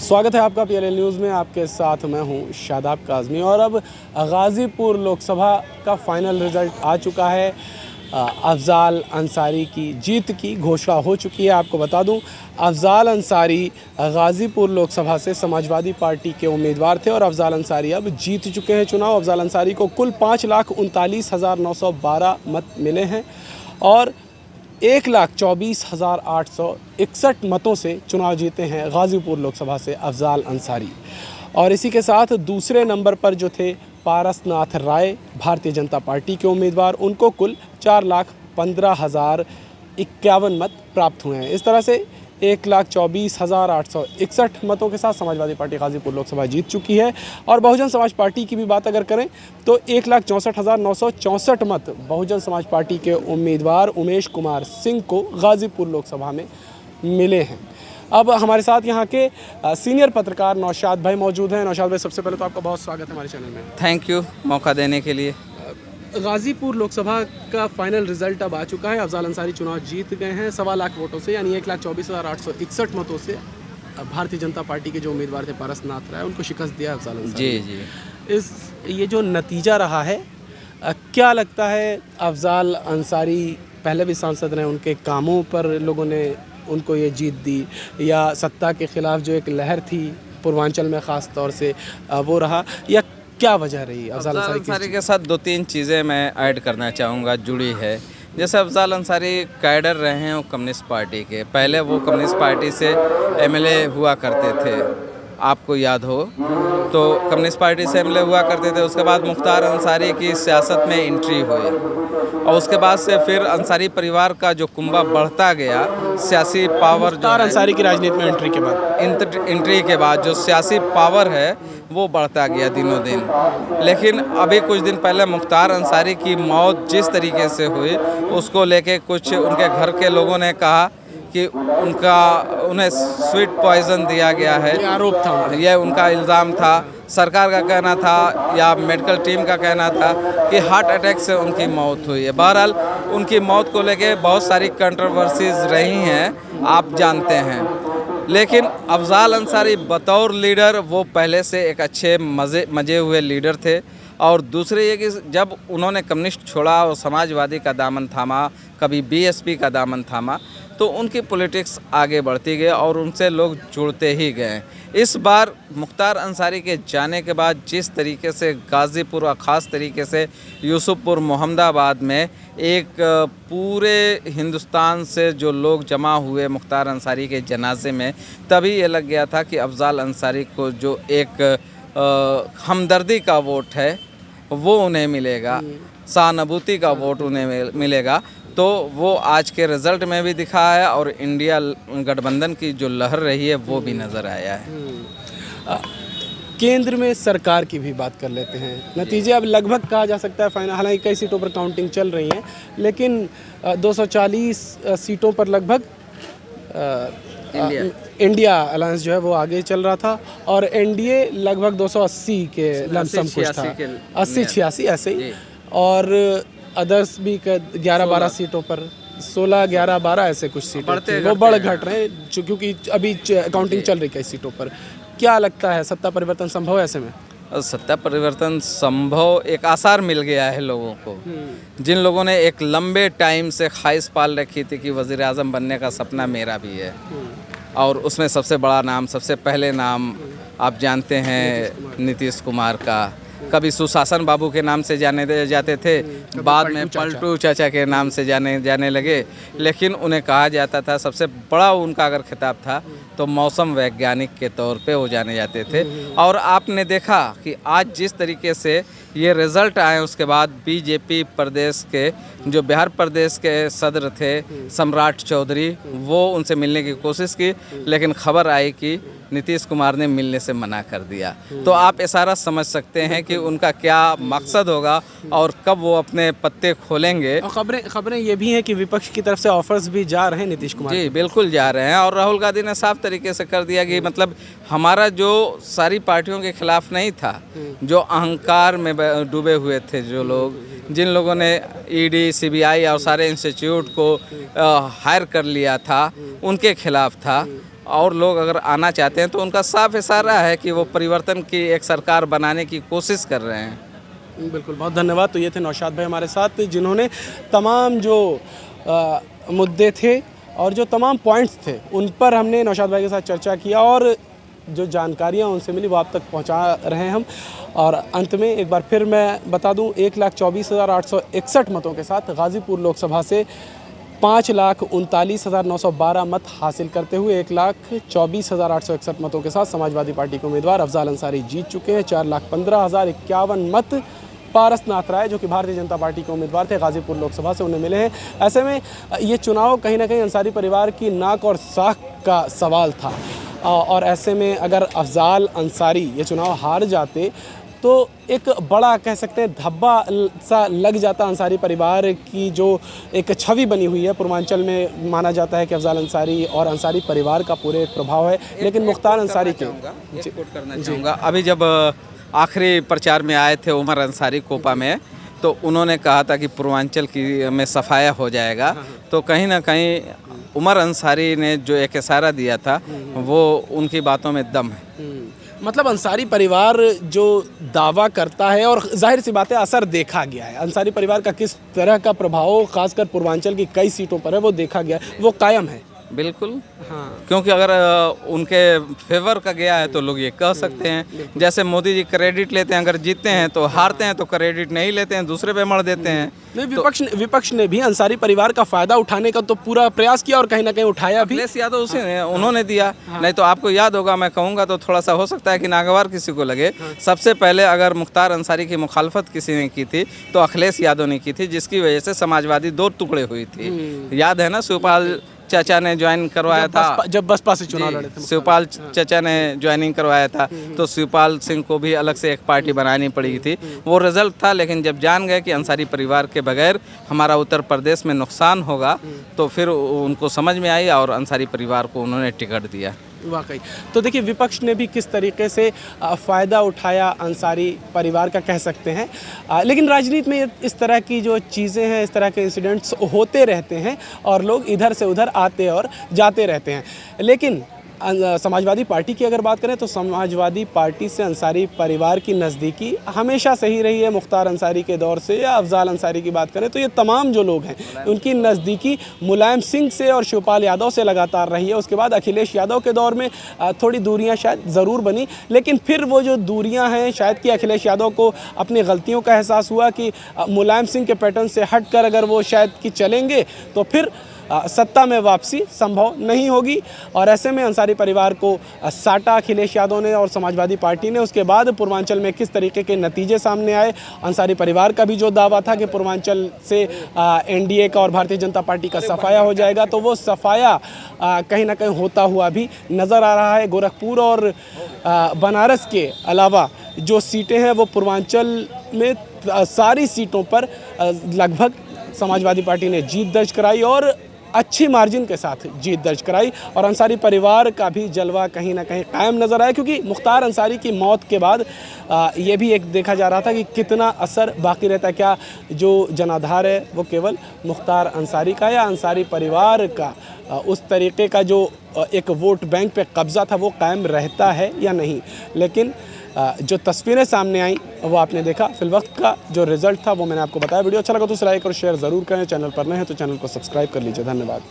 स्वागत है आपका PLL न्यूज़ में। आपके साथ मैं हूं शादाब काज़मी। और अब गाज़ीपुर लोकसभा का फाइनल रिज़ल्ट आ चुका है। अफ़ज़ाल अंसारी की जीत की घोषणा हो चुकी है। आपको बता दूं, अफ़ज़ाल अंसारी गाज़ीपुर लोकसभा से समाजवादी पार्टी के उम्मीदवार थे और अफ़ज़ाल अंसारी अब जीत चुके हैं चुनाव। अफ़ज़ाल अंसारी को कुल 5,39,912 मत मिले हैं और 1,24,861 मतों से चुनाव जीते हैं गाज़ीपुर लोकसभा से अफ़ज़ाल अंसारी। और इसी के साथ दूसरे नंबर पर जो थे पारसनाथ राय, भारतीय जनता पार्टी के उम्मीदवार, उनको कुल 4,15,051 मत प्राप्त हुए हैं। इस तरह से 1,24,861 मतों के साथ समाजवादी पार्टी गाज़ीपुर लोकसभा जीत चुकी है। और बहुजन समाज पार्टी की भी बात अगर करें तो 1,64,964 मत बहुजन समाज पार्टी के उम्मीदवार उमेश कुमार सिंह को गाज़ीपुर लोकसभा में मिले हैं। अब हमारे साथ यहाँ के सीनियर पत्रकार नौशाद भाई मौजूद हैं। नौशाद भाई, सबसे पहले तो आपका बहुत स्वागत है हमारे चैनल में। थैंक यू मौका देने के लिए। गाज़ीपुर लोकसभा का फाइनल रिजल्ट अब आ चुका है। अफ़ज़ाल अंसारी चुनाव जीत गए हैं 1.25 लाख वोटों से, यानी 1,24,861 मतों से। भारतीय जनता पार्टी के जो उम्मीदवार थे पारसनाथ राय, उनको शिकस्त दिया अफ़ज़ाल अंसारी। जी। ये जो नतीजा रहा है, क्या लगता है? अफ़ज़ाल अंसारी पहले भी सांसद रहे, उनके कामों पर लोगों ने उनको ये जीत दी, या सत्ता के ख़िलाफ़ जो एक लहर थी पूर्वांचल में ख़ास तौर से वो रहा, या क्या वजह रही? अफ़ज़ाल अंसारी के साथ 2-3 चीज़ें मैं ऐड करना चाहूँगा, जुड़ी है। जैसे अफ़ज़ाल अंसारी कैडर रहे हैं वो कम्युनिस्ट पार्टी के, पहले वो कम्युनिस्ट पार्टी से MLA हुआ करते थे, आपको याद हो तो कम्युनिस्ट पार्टी से MLA हुआ करते थे। उसके बाद मुख्तार अंसारी की सियासत में एंट्री हुई और उसके बाद से फिर अंसारी परिवार का जो कुंबा बढ़ता गया, सियासी पावर मुख्तार अंसारी की राजनीति में एंट्री के बाद जो सियासी पावर है वो बढ़ता गया दिनों दिन। लेकिन अभी कुछ दिन पहले मुख्तार अंसारी की मौत जिस तरीके से हुई, उसको लेके कुछ उनके घर के लोगों ने कहा कि उन्हें स्वीट पॉइज़न दिया गया है। आरोप था, यह उनका इल्ज़ाम था। सरकार का कहना था या मेडिकल टीम का कहना था कि हार्ट अटैक से उनकी मौत हुई है। बहरहाल उनकी मौत को लेके बहुत सारी कंट्रोवर्सीज रही हैं, आप जानते हैं। लेकिन अफ़ज़ाल अंसारी बतौर लीडर वो पहले से एक अच्छे मजे हुए लीडर थे। और दूसरे ये कि जब उन्होंने कम्युनिस्ट छोड़ा और समाजवादी का दामन थामा, कभी BSP का दामन थामा, तो उनकी पॉलिटिक्स आगे बढ़ती गई और उनसे लोग जुड़ते ही गए। इस बार मुख्तार अंसारी के जाने के बाद जिस तरीके से गाज़ीपुर और ख़ास तरीके से यूसुफपुर मोहम्मदाबाद में एक पूरे हिंदुस्तान से जो लोग जमा हुए मुख्तार अंसारी के जनाजे में, तभी ये लग गया था कि अफ़ज़ाल अंसारी को जो एक हमदर्दी का वोट है वो उन्हें मिलेगा, सहानुभूति का वोट उन्हें मिलेगा। तो वो आज के रिज़ल्ट में भी दिखा है और इंडिया गठबंधन की जो लहर रही है वो भी नज़र आया है। केंद्र में सरकार की भी बात कर लेते हैं। नतीजे अब लगभग कहा जा सकता है फाइनल, हालांकि कई सीटों पर काउंटिंग चल रही है, लेकिन 240 सीटों पर लगभग इंडिया अलायंस जो है वो आगे चल रहा था और NDA लगभग 280 के लमसम कुछ था, 80-86 ऐसे ही। और अदर्स भी 11-12 सीटों पर 16-11-12 ऐसे कुछ सीटें वो बढ़ घट रहे, क्योंकि अभी काउंटिंग चल रही कई सीटों पर। क्या लगता है, सत्ता परिवर्तन संभव है ऐसे में? सत्ता परिवर्तन संभव एक आसार मिल गया है लोगों को, जिन लोगों ने एक लंबे टाइम से ख्वाहिश पाल रखी थी कि वज़ीर आज़म बनने का सपना मेरा भी है। और उसमें सबसे बड़ा नाम, सबसे पहले नाम आप जानते हैं नीतीश कुमार का। कभी सुशासन बाबू के नाम से जाने जाते थे, बाद में पलटू चाचा के नाम से जाने लगे। लेकिन उन्हें कहा जाता था, सबसे बड़ा उनका अगर खिताब था तो मौसम वैज्ञानिक के तौर पे वो जाने जाते थे। और आपने देखा कि आज जिस तरीके से ये रिज़ल्ट आए, उसके बाद BJP प्रदेश के जो बिहार प्रदेश के सदर थे सम्राट चौधरी, वो उनसे मिलने की कोशिश की, लेकिन खबर आई कि नीतीश कुमार ने मिलने से मना कर दिया। तो आप इशारा समझ सकते हैं कि उनका क्या मकसद होगा और कब वो अपने पत्ते खोलेंगे। और खबरें ये भी हैं कि विपक्ष की तरफ से ऑफर्स भी जा रहे हैं नीतीश कुमार। जी बिल्कुल जा रहे हैं। और राहुल गांधी ने साफ तरीके से कर दिया कि मतलब हमारा जो सारी पार्टियों के खिलाफ नहीं था, जो अहंकार में डूबे हुए थे जो लोग, जिन लोगों ने ईडी, सीबीआई और सारे इंस्टीट्यूट को हायर कर लिया था, उनके खिलाफ था। और लोग अगर आना चाहते हैं तो उनका साफ इशारा है कि वो परिवर्तन की एक सरकार बनाने की कोशिश कर रहे हैं। बिल्कुल, बहुत धन्यवाद। तो ये थे नौशाद भाई हमारे साथ, जिन्होंने तमाम जो मुद्दे थे और जो तमाम पॉइंट्स थे उन पर हमने नौशाद भाई के साथ चर्चा किया और जो जानकारियाँ उनसे मिली वो आप तक पहुँचा रहे हैं हम। और अंत में एक बार फिर मैं बता दूँ, 1,24,861 मतों के साथ गाज़ीपुर लोकसभा से 5,39,912 मत हासिल करते हुए 1,24,861 मतों के साथ समाजवादी पार्टी के उम्मीदवार अफजाल अंसारी जीत चुके हैं। 4,15,051 मत पारस नाथ राय, जो कि भारतीय जनता पार्टी के उम्मीदवार थे गाज़ीपुर लोकसभा से, उन्हें मिले हैं। ऐसे में ये चुनाव कहीं ना कहीं अंसारी परिवार की नाक और साख का सवाल था और ऐसे में अगर अफजाल अंसारी ये चुनाव हार जाते तो एक बड़ा कह सकते हैं धब्बा सा लग जाता अंसारी परिवार की जो एक छवि बनी हुई है पूर्वांचल में। माना जाता है कि अफजाल अंसारी और अंसारी परिवार का पूरे एक प्रभाव है, लेकिन मुख्तार अंसारी के करना चाहूँगा, अभी जब आखिरी प्रचार में आए थे उमर अंसारी कोपा में, तो उन्होंने कहा था कि पूर्वांचल की में सफाया हो जाएगा। तो कहीं ना कहीं उमर अंसारी ने जो एक इशारा दिया था वो उनकी बातों में दम है। मतलब अंसारी परिवार जो दावा करता है, और जाहिर सी बात है असर देखा गया है, अंसारी परिवार का किस तरह का प्रभाव खासकर पूर्वांचल की कई सीटों पर है वो देखा गया है, वो कायम है। बिल्कुल, हाँ, क्योंकि अगर उनके फेवर का गया है तो लोग ये कह सकते हैं, जैसे मोदी जी क्रेडिट लेते हैं, अगर जीतते हैं तो हारते हैं तो क्रेडिट नहीं लेते हैं, दूसरे पे मर देते हैं। नहीं, विपक्ष ने भी अंसारी परिवार का फायदा उठाने का तो पूरा प्रयास किया और कहीं ना कहीं उठाया भी। अखिलेश यादव उन्होंने दिया। नहीं तो आपको याद होगा, मैं कहूँगा तो थोड़ा सा हो सकता है कि नागवार किसी को लगे, सबसे पहले अगर मुख्तार अंसारी की मुखालफत किसी ने की थी तो अखिलेश यादव ने की थी, जिसकी वजह से समाजवादी दो टुकड़े हुई थी। याद है ना, शिवपाल चाचा ने ज्वाइन करवाया था, जब बसपा से चुनाव लड़े थे, शिवपाल चाचा ने ज्वाइनिंग करवाया था, तो शिवपाल सिंह को भी अलग से एक पार्टी बनानी पड़ी थी। वो रिजल्ट था, लेकिन जब जान गए कि अंसारी परिवार के बगैर हमारा उत्तर प्रदेश में नुकसान होगा तो फिर उनको समझ में आई और अंसारी परिवार को उन्होंने टिकट दिया। वाकई। तो देखिए, विपक्ष ने भी किस तरीके से फ़ायदा उठाया अंसारी परिवार का कह सकते हैं, लेकिन राजनीति में इस तरह की जो चीज़ें हैं, इस तरह के इंसिडेंट्स होते रहते हैं और लोग इधर से उधर आते और जाते रहते हैं। लेकिन समाजवादी पार्टी की अगर बात करें तो समाजवादी पार्टी से अंसारी परिवार की नज़दीकी हमेशा सही रही है। मुख्तार अंसारी के दौर से या अफजाल अंसारी की बात करें तो ये तमाम जो लोग हैं उनकी नज़दीकी मुलायम सिंह से और शिवपाल यादव से लगातार रही है। उसके बाद अखिलेश यादव के दौर में थोड़ी दूरियां शायद ज़रूर बनी, लेकिन फिर वो जो दूरियां हैं, शायद कि अखिलेश यादव को अपनी गलतियों का एहसास हुआ कि मुलायम सिंह के पैटर्न से हट कर अगर वो शायद कि चलेंगे तो फिर सत्ता में वापसी संभव नहीं होगी। और ऐसे में अंसारी परिवार को साटा अखिलेश यादव ने और समाजवादी पार्टी ने। उसके बाद पूर्वांचल में किस तरीके के नतीजे सामने आए, अंसारी परिवार का भी जो दावा था कि पूर्वांचल से एनडीए का और भारतीय जनता पार्टी का सफाया हो जाएगा, तो वो सफाया कहीं ना कहीं होता हुआ भी नज़र आ रहा है। गोरखपुर और बनारस के अलावा जो सीटें हैं वो पूर्वांचल में सारी सीटों पर लगभग समाजवादी पार्टी ने जीत दर्ज कराई और अच्छी मार्जिन के साथ जीत दर्ज कराई। और अंसारी परिवार का भी जलवा कहीं ना कहीं कायम नज़र आया, क्योंकि मुख्तार अंसारी की मौत के बाद ये भी एक देखा जा रहा था कि कितना असर बाकी रहता है। क्या जो जनाधार है वो केवल मुख्तार अंसारी का या अंसारी परिवार का उस तरीके का जो एक वोट बैंक पे कब्ज़ा था वो कायम रहता है या नहीं। लेकिन जो तस्वीरें सामने आई वो आपने देखा। फिलवक्त का जो रिज़ल्ट था वो मैंने आपको बताया। वीडियो अच्छा लगा तो लाइक और शेयर ज़रूर करें। चैनल पर नए हैं तो चैनल को सब्सक्राइब कर लीजिए। धन्यवाद।